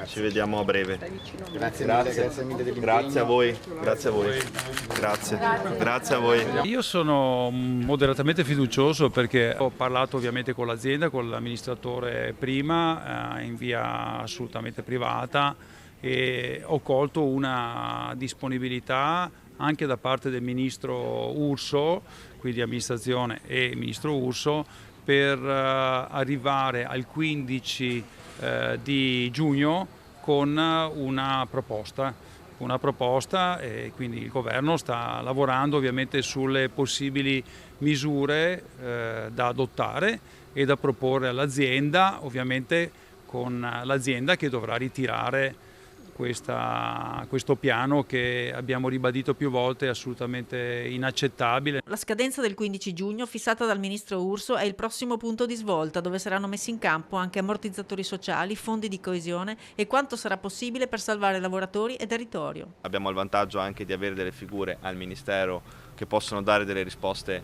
Ci vediamo a breve. Grazie mille dell'impegno. Grazie a voi, grazie a voi. Grazie a voi. Io sono moderatamente fiducioso perché ho parlato ovviamente con l'azienda, con l'amministratore prima, in via assolutamente privata, e ho colto una disponibilità anche da parte del ministro Urso, quindi amministrazione e ministro Urso, per arrivare al 15 di giugno con una proposta, e quindi il governo sta lavorando ovviamente sulle possibili misure da adottare e da proporre all'azienda, ovviamente con l'azienda che dovrà ritirare questo piano che abbiamo ribadito più volte è assolutamente inaccettabile. La scadenza del 15 giugno fissata dal ministro Urso è il prossimo punto di svolta, dove saranno messi in campo anche ammortizzatori sociali, fondi di coesione e quanto sarà possibile per salvare lavoratori e territorio. Abbiamo il vantaggio anche di avere delle figure al Ministero che possono dare delle risposte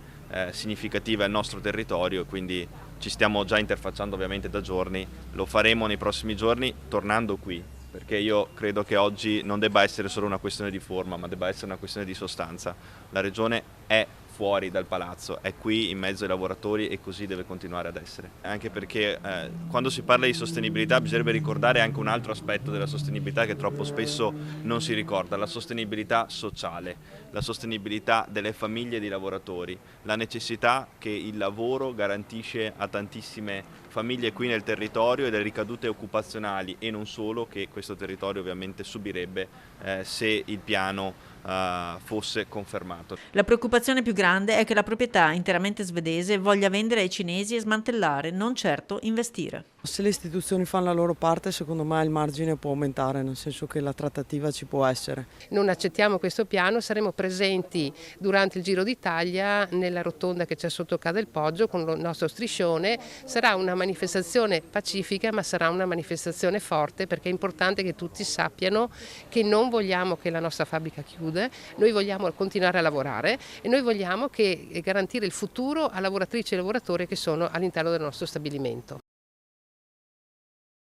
significative al nostro territorio, quindi ci stiamo già interfacciando ovviamente da giorni, lo faremo nei prossimi giorni tornando qui, perché io credo che oggi non debba essere solo una questione di forma, ma debba essere una questione di sostanza. La Regione è fuori dal palazzo, è qui in mezzo ai lavoratori e così deve continuare ad essere. Anche perché quando si parla di sostenibilità bisognerebbe ricordare anche un altro aspetto della sostenibilità che troppo spesso non si ricorda, la sostenibilità sociale, la sostenibilità delle famiglie di lavoratori, la necessità che il lavoro garantisce a tantissime famiglie qui nel territorio e delle ricadute occupazionali e non solo che questo territorio ovviamente subirebbe se il piano fosse confermato. La preoccupazione più grande è che la proprietà interamente svedese voglia vendere ai cinesi e smantellare, non certo investire. Se le istituzioni fanno la loro parte, secondo me il margine può aumentare, nel senso che la trattativa ci può essere. Non accettiamo questo piano, saremo presenti durante il Giro d'Italia nella rotonda che c'è sotto Ca del Poggio con il nostro striscione. Sarà una manifestazione pacifica, ma sarà una manifestazione forte, perché è importante che tutti sappiano che non vogliamo che la nostra fabbrica chiude, noi vogliamo continuare a lavorare e noi vogliamo garantire il futuro a lavoratrici e lavoratori che sono all'interno del nostro stabilimento.